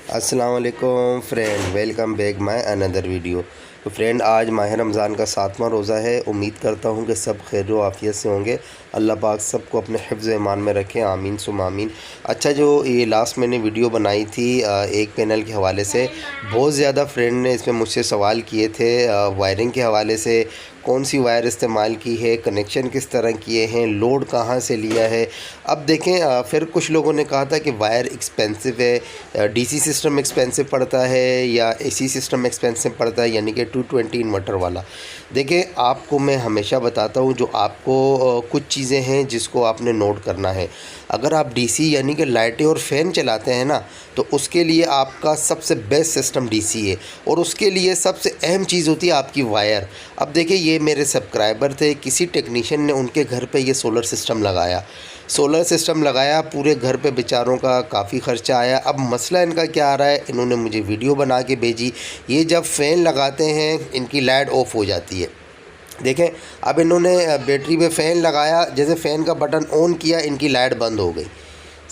अस्सलाम वालेकुम friend, welcome back my another video. तो फ्रेंड, आज माह रमज़ान का 7वां रोज़ा है। उम्मीद करता हूँ कि सब खैर व आफ़ियत से होंगे। अल्लाह पाक सबको अपने हिफ्ज़ ईमान में रखें, आमीन सुम आमीन। अच्छा, जो ये लास्ट मैंने वीडियो बनाई थी एक पैनल के हवाले से, बहुत ज़्यादा फ्रेंड ने इसमें मुझसे सवाल किए थे वायरिंग के हवाले से। कौन सी वायर इस्तेमाल की है, कनेक्शन किस तरह किए हैं, लोड कहाँ से लिया है। अब देखें, फिर कुछ लोगों ने कहा था कि वायर एक्सपेंसिव है, डीसी सिस्टम एक्सपेंसिव पड़ता है या एसी सिस्टम एक्सपेंसिव पड़ता है, यानी कि 220 इन्वर्टर वाला। देखिए, आपको मैं हमेशा बताता हूँ, जो आपको कुछ चीज़ें हैं जिसको आपने नोट करना है। अगर आप डीसी यानी कि लाइटें और फ़ैन चलाते हैं ना, तो उसके लिए आपका सबसे बेस्ट सिस्टम डीसी है, और उसके लिए सबसे अहम चीज़ होती है आपकी वायर। अब देखिए, ये मेरे सब्सक्राइबर थे, किसी टेक्नीशियन ने उनके घर पे ये सोलर सिस्टम लगाया, पूरे घर पे बेचारों का काफ़ी ख़र्चा आया। अब मसला इनका क्या आ रहा है, इन्होंने मुझे वीडियो बना के भेजी। ये जब फ़ैन लगाते हैं इनकी लाइट ऑफ हो जाती है। देखें, अब इन्होंने बैटरी पे फ़ैन लगाया, जैसे फ़ैन का बटन ऑन किया इनकी लाइट बंद हो गई।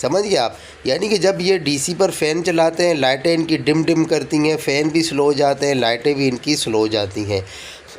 समझ गए आप? यानी कि जब ये डीसी पर फ़ैन चलाते हैं, लाइटें इनकी डिम करती हैं, फ़ैन भी स्लो हो जाते हैं, लाइटें भी इनकी स्लो हो जाती हैं।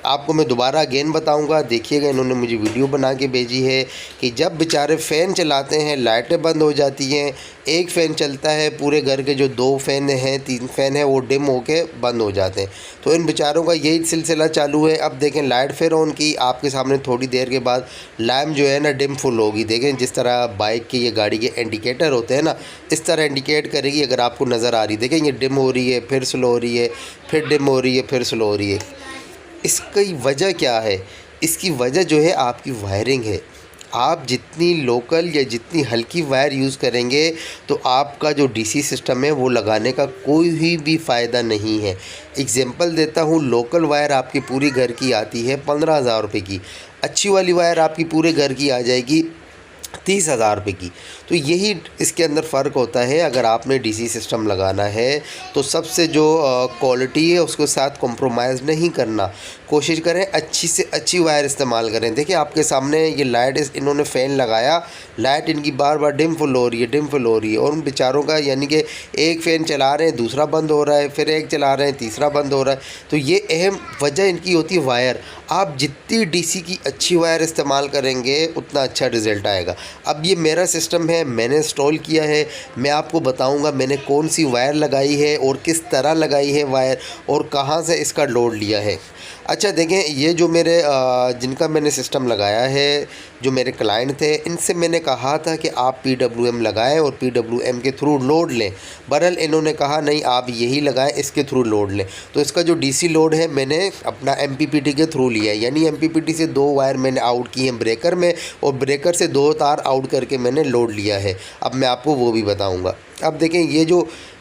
आपको मैं दोबारा अगेन बताऊंगा, देखिएगा, इन्होंने मुझे वीडियो बना के भेजी है कि जब बेचारे फ़ैन चलाते हैं लाइटें बंद हो जाती हैं। एक फ़ैन चलता है, पूरे घर के जो 2 फ़ैन हैं, 3 फ़ैन हैं, वो डिम होके बंद हो जाते हैं। तो इन बेचारों का यही सिलसिला चालू है। अब देखें, लाइट फिर ऑन की, आपके सामने थोड़ी देर के बाद लैम्प जो है ना डिम फुल होगी। देखें, जिस तरह बाइक के या गाड़ी के इंडिकेटर होते हैं ना, इस तरह इंडिकेट करेगी अगर आपको नज़र आ रही। देखें, ये डिम हो रही है, फिर स्लो हो रही है, फिर डिम हो रही है, फिर स्लो हो रही है। इसकी वजह क्या है? इसकी वजह जो है आपकी वायरिंग है। आप जितनी लोकल या जितनी हल्की वायर यूज़ करेंगे, तो आपका जो डीसी सिस्टम है वो लगाने का कोई भी फ़ायदा नहीं है। एग्ज़ाम्पल देता हूँ, लोकल वायर आपकी पूरी घर की आती है 15,000 रुपये की। अच्छी वाली वायर आपकी पूरे घर की आ जाएगी 30,000 रुपये की। तो यही इसके अंदर फ़र्क होता है। अगर आपने डीसी सिस्टम लगाना है तो सबसे जो क्वालिटी है उसके साथ कॉम्प्रोमाइज़ नहीं करना, कोशिश करें अच्छी से अच्छी वायर इस्तेमाल करें। देखिए, आपके सामने ये लाइट इन्होंने फ़ैन लगाया, लाइट इनकी बार बार डिम फुल हो रही है, और उन बेचारों का यानी कि एक फ़ैन चला रहे हैं, दूसरा बंद हो रहा है, फिर एक चला रहे हैं, तीसरा बंद हो रहा है। तो ये अहम वजह इनकी होती है वायर। आप जितनी डीसी की अच्छी वायर इस्तेमाल करेंगे उतना अच्छा रिज़ल्ट आएगा। अब ये मेरा सिस्टम है, मैंने इंस्टॉल किया है, मैं आपको बताऊंगा मैंने कौन सी वायर लगाई है और किस तरह लगाई है वायर, और कहां से इसका लोड लिया है। अच्छा देखें, ये जो मेरे जिनका मैंने सिस्टम लगाया है, जो मेरे क्लाइंट थे, इनसे मैंने कहा था कि आप PWM लगाएं और PWM के थ्रू लोड लें। बहरहाल इन्होंने कहा नहीं, आप यही लगाएं, इसके थ्रू लोड लें। तो इसका जो डीसी लोड है मैंने अपना MPPT के थ्रू लिया है, यानी MPPT से 2 वायर मैंने आउट की हैं ब्रेकर में, और ब्रेकर से 2 तार आउट करके मैंने लोड लिया है। अब मैं आपको वो भी बताऊँगा। अब देखें,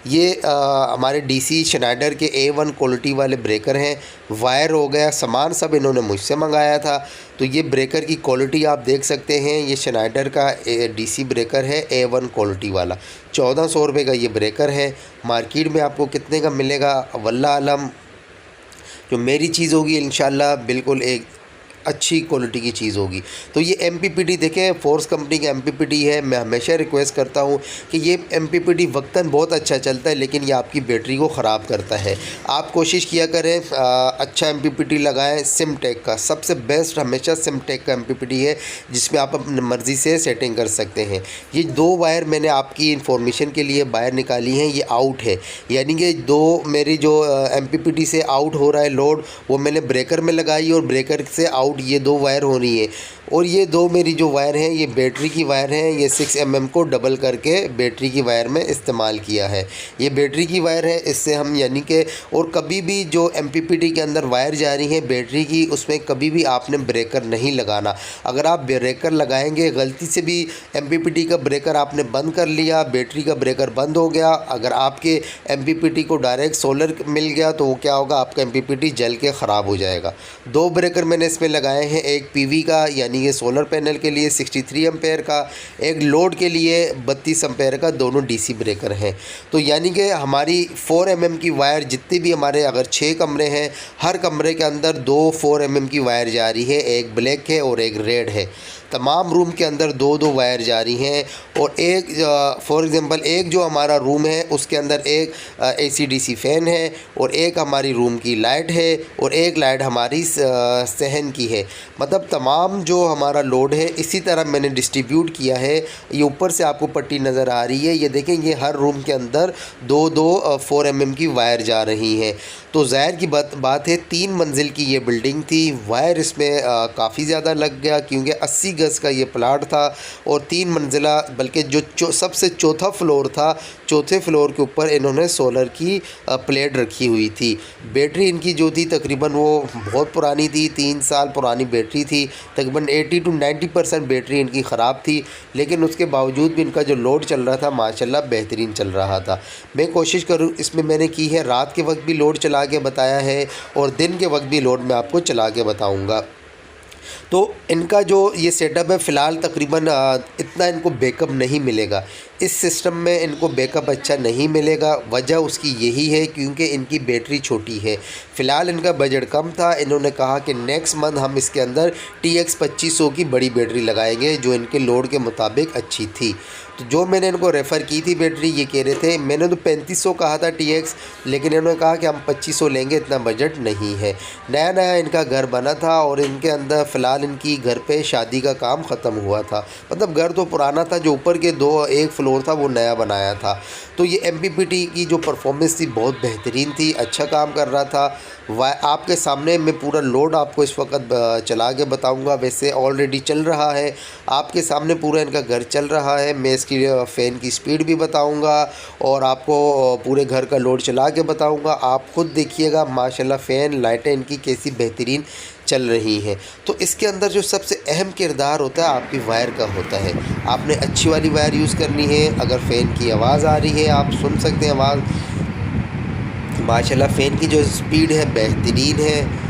ये हमारे डीसी शनाइडर के A1 क्वालिटी वाले ब्रेकर हैं। वायर हो गया, सामान सब इन्होंने मुझसे मंगाया था। तो ये ब्रेकर की क्वालिटी आप देख सकते हैं, ये शनाइडर का डीसी ब्रेकर है A1 क्वालिटी वाला। 1400 रुपये का ये ब्रेकर है। मार्केट में आपको कितने का मिलेगा वल्लाह आलम। जो मेरी चीज़ होगी इंशाल्लाह बिल्कुल एक अच्छी क्वालिटी की चीज़ होगी। तो ये MPPT देखें, फोर्स कंपनी का MPPT है। मैं हमेशा रिक्वेस्ट करता हूँ कि ये MPPT वक्तन बहुत अच्छा चलता है, लेकिन ये आपकी बैटरी को ख़राब करता है। आप कोशिश किया करें अच्छा MPPT लगाएं। सिमटेक का सबसे बेस्ट हमेशा सिमटेक का MPPT है, जिसमें आप अपनी मर्ज़ी से सेटिंग कर सकते हैं। ये 2 वायर मैंने आपकी इन्फॉर्मेशन के लिए बाहर निकाली हैं, ये आउट है, यानी कि 2 मेरी जो MPPT से आउट हो रहा है लोड, वो मैंने ब्रेकर में लगाई, और ब्रेकर से आउट ये 2 वायर हो रही है। और ये 2 मेरी जो वायर हैं ये बैटरी की वायर हैं। ये 6 mm को डबल करके बैटरी की वायर में इस्तेमाल किया है। ये बैटरी की वायर है, इससे हम यानी कि, और कभी भी जो MPPT के अंदर वायर जा रही है बैटरी की, उसमें कभी भी आपने ब्रेकर नहीं लगाना। अगर आप ब्रेकर लगाएंगे, गलती से भी MPPT का ब्रेकर आपने बंद कर लिया, बैटरी का ब्रेकर बंद हो गया, अगर आपके MPPT को डायरेक्ट सोलर मिल गया तो वो क्या होगा, आपका MPPT जल के ख़राब हो जाएगा। 2 ब्रेकर मैंने इसमें लगाए हैं, एक PV का यानी ये सोलर पैनल के लिए 63 एम्पेयर का, एक लोड के लिए 32 एम्पेयर का, दोनों डीसी ब्रेकर हैं। तो यानी कि हमारी 4 mm की वायर, जितनी भी हमारे अगर 6 कमरे हैं, हर कमरे के अंदर 2 4 mm की वायर जा रही है, एक ब्लैक है और एक रेड है। तमाम रूम के अंदर दो दो वायर जा रही हैं और एक फॉर एग्ज़ाम्पल एक जो हमारा रूम है उसके अंदर एक AC/DC फ़ैन है और एक हमारी रूम की लाइट है और एक लाइट हमारी सहन की है। मतलब तमाम जो हमारा लोड है इसी तरह मैंने डिस्ट्रीब्यूट किया है। ये ऊपर से आपको पट्टी नज़र आ रही है, ये देखें ये हर रूम के अंदर दो दो 4 mm की वायर जा रही हैं। तो ज़ाहिर की बात है 3 मंजिल की ये बिल्डिंग थी, वायर इसमें काफ़ी ज़्यादा लग गया क्योंकि 80 गज़ का ये प्लाट था और 3 मंजिला बल्कि जो सबसे चौथा फ्लोर था, चौथे फ्लोर के ऊपर इन्होंने सोलर की प्लेट रखी हुई थी। बैटरी इनकी जो थी तकरीबन वो बहुत पुरानी थी, 3 साल पुरानी बैटरी थी, तकरीबन 80 to 90% बैटरी इनकी ख़राब थी, लेकिन उसके बावजूद भी इनका जो लोड चल रहा था माशाल्लाह बेहतरीन चल रहा था। मैं कोशिश करूँ इसमें मैंने की है रात के वक्त भी लोड चला के बताया है और दिन के वक्त भी लोड मैं आपको चला के बताऊँगा। तो इनका जो ये सेटअप है फ़िलहाल तकरीबन इतना इनको बैकअप नहीं मिलेगा, इस सिस्टम में इनको बैकअप अच्छा नहीं मिलेगा। वजह उसकी यही है क्योंकि इनकी बैटरी छोटी है। फ़िलहाल इनका बजट कम था, इन्होंने कहा कि नेक्स्ट मंथ हम इसके अंदर TX 2500 की बड़ी बैटरी लगाएंगे जो इनके लोड के मुताबिक अच्छी थी। तो जो मैंने इनको रेफ़र की थी बैटरी, ये कह रहे थे, मैंने तो 3500 कहा था TX, लेकिन इन्होंने कहा कि हम 2500 लेंगे, इतना बजट नहीं है। नया नया इनका घर बना था और इनके अंदर फ़िलहाल इनकी घर पे शादी का काम ख़त्म हुआ था। मतलब घर तो पुराना था, जो ऊपर के एक फ्लोर था वो नया बनाया था। तो ये MPPT की जो परफॉर्मेंस थी बहुत बेहतरीन थी, अच्छा काम कर रहा था। आपके सामने मैं पूरा लोड आपको इस वक्त चला के बताऊंगा। वैसे ऑलरेडी चल रहा है, आपके सामने पूरा इनका घर चल रहा है। मैं इसकी फ़ैन की स्पीड भी बताऊंगा और आपको पूरे घर का लोड चला के बताऊंगा। आप खुद देखिएगा माशाल्लाह फ़ैन लाइटें इनकी कैसी बेहतरीन चल रही हैं। तो इसके अंदर जो सबसे अहम किरदार होता है आपकी वायर का होता है। आपने अच्छी वाली वायर यूज़ करनी है। अगर फ़ैन की आवाज़ आ रही है, आप सुन सकते हैं आवाज़, माशाल्लाह फ़ैन की जो स्पीड है बेहतरीन है।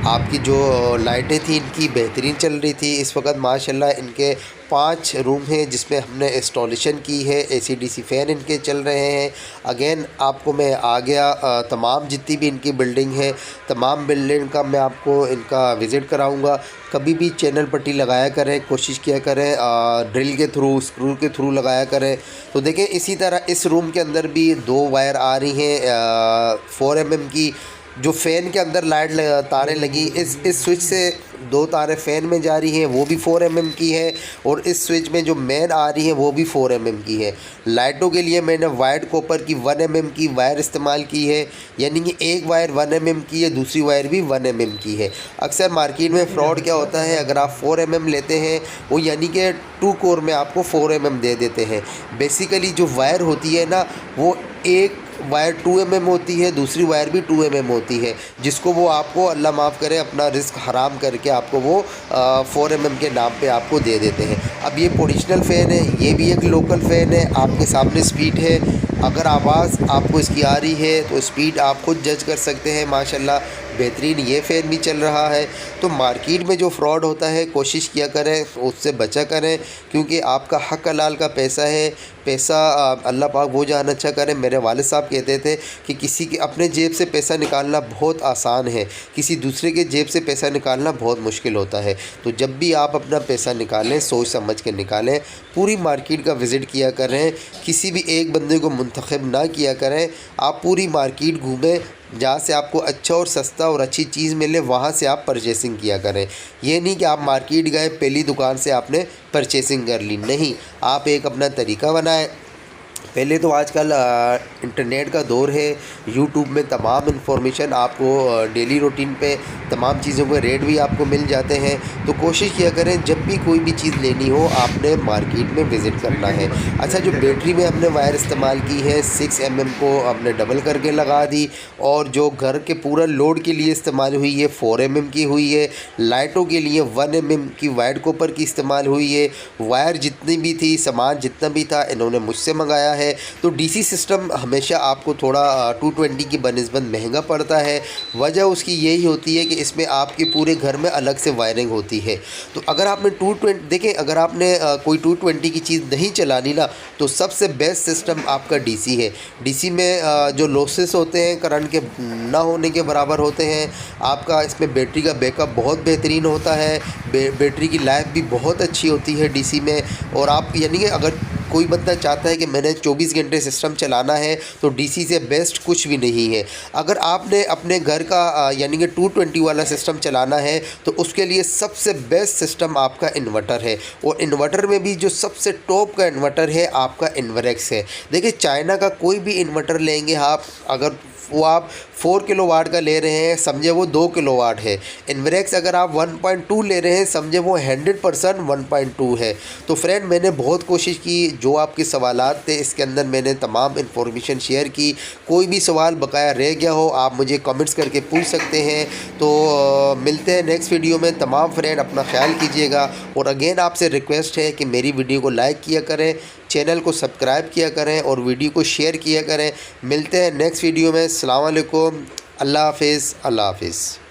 आपकी जो लाइटें थी इनकी बेहतरीन चल रही थी। इस वक्त माशाल्लाह इनके 5 रूम हैं जिसमें हमने इंस्टॉलेशन की है। AC/DC फ़ैन इनके चल रहे हैं। अगेन आपको मैं आ गया तमाम जितनी भी इनकी बिल्डिंग है, तमाम बिल्डिंग का मैं आपको इनका विज़िट कराऊंगा। कभी भी चैनल पट्टी लगाया करें, कोशिश किया करें ड्रिल के थ्रू, स्क्रू के थ्रू लगाया करें। तो देखें इसी तरह इस रूम के अंदर भी 2 वायर आ रही हैं 4 mm की। जो फ़ैन के अंदर लाइट तारें लगी, इस स्विच से 2 तारें फ़ैन में जा रही हैं, वो भी 4 mm की है और इस स्विच में जो मेन आ रही है वो भी 4 mm की है। लाइटों के लिए मैंने वाइट कॉपर की 1 mm की वायर इस्तेमाल की है, यानी कि एक वायर 1 mm की है, दूसरी वायर भी 1 mm की है। अक्सर मार्केट में फ़्रॉड क्या होता है, अगर आप 4 mm लेते हैं वो यानी कि 2 कोर में आपको 4 mm दे देते हैं। बेसिकली जो वायर होती है ना, वो एक वायर 2 mm होती है, दूसरी वायर भी 2 mm होती है, जिसको वो आपको अल्लाह माफ़ करे अपना रिस्क हराम करके आपको वो 4 mm के नाम पे आपको दे देते हैं। अब ये पोजिशनल फ़ैन है, ये भी एक लोकल फ़ैन है। आपके सामने स्पीड है, अगर आवाज़ आपको इसकी आ रही है तो स्पीड आप खुद जज कर सकते हैं। माशाल्लाह बेहतरीन ये फ़ैन भी चल रहा है। तो मार्केट में जो फ्रॉड होता है कोशिश किया करें उससे बचा करें, क्योंकि आपका हक हलाल का पैसा है। पैसा अल्लाह पाक वो जान अच्छा करे। मेरे वालिद साहब कहते थे कि किसी के अपने जेब से पैसा निकालना बहुत आसान है, किसी दूसरे के जेब से पैसा निकालना बहुत मुश्किल होता है। तो जब भी आप अपना पैसा निकालें सोच समझ के निकालें। पूरी मार्केट का विज़िट किया करें, किसी भी एक बंदे को मुंतखब ना किया करें। आप पूरी मार्केट घूमें, जहाँ से आपको अच्छा और सस्ता और अच्छी चीज़ मिले वहाँ से आप परचेसिंग किया करें। ये नहीं कि आप मार्केट गए पहली दुकान से आपने परचेसिंग कर ली, नहीं, आप एक अपना तरीका बनाएं। पहले तो आजकल इंटरनेट का दौर है, यूट्यूब में तमाम इन्फॉर्मेशन आपको डेली रूटीन पे तमाम चीज़ों के रेट भी आपको मिल जाते हैं। तो कोशिश किया करें जब भी कोई भी चीज़ लेनी हो आपने मार्केट में विज़िट करना है। अच्छा, जो बैटरी में हमने वायर इस्तेमाल की है 6 mm को हमने डबल करके लगा दी, और जो घर के पूरा लोड के लिए इस्तेमाल हुई है 4 mm की हुई है। लाइटों के लिए 1 mm की वाइट कॉपर की इस्तेमाल हुई है। वायर जितनी भी थी, सामान जितना भी था, इन्होंने मुझसे मंगाया है। तो डीसी सिस्टम हमेशा आपको थोड़ा 220 की बनिस्बत महंगा पड़ता है। वजह उसकी यही होती है कि इसमें आपके पूरे घर में अलग से वायरिंग होती है। तो अगर आपने 220 देखें, अगर आपने कोई 220 की चीज़ नहीं चलानी ना, तो सबसे बेस्ट सिस्टम आपका डीसी है। डीसी में जो लॉसेस होते हैं करंट के ना होने के बराबर होते हैं। आपका इसमें बैटरी का बैकअप बहुत बेहतरीन होता है, बैटरी की लाइफ भी बहुत अच्छी होती है डीसी में। और आप यानी कि अगर कोई बंदा चाहता है कि मैंने 24 घंटे सिस्टम चलाना है, तो डीसी से बेस्ट कुछ भी नहीं है। अगर आपने अपने घर का यानी कि 220 वाला सिस्टम चलाना है, तो उसके लिए सबसे बेस्ट सिस्टम आपका इन्वर्टर है। और इन्वर्टर में भी जो सबसे टॉप का इन्वर्टर है आपका इन्वर्क्स है। देखिए, चाइना का कोई भी इन्वर्टर लेंगे आप, अगर वो आप 4 किलोवाट का ले रहे हैं, समझे वो 2 किलोवाट है। इन्वर्क्स अगर आप 1.2 ले रहे हैं, समझे वो 100% 1.2 है। तो फ्रेंड, मैंने बहुत कोशिश की, जो आपके सवालात थे इसके अंदर मैंने तमाम इन्फॉर्मेशन शेयर की। कोई भी सवाल बकाया रह गया हो, आप मुझे कमेंट्स करके पूछ सकते हैं। तो मिलते हैं नेक्स्ट वीडियो में। तमाम फ्रेंड अपना ख्याल कीजिएगा। और अगेन आपसे रिक्वेस्ट है कि मेरी वीडियो को लाइक किया करें, चैनल को सब्सक्राइब किया करें और वीडियो को शेयर किया करें। मिलते हैं नेक्स्ट वीडियो में। अस्सलाम वालेकुम, अल्लाह हाफ़िज़, अल्लाह हाफ़िज़।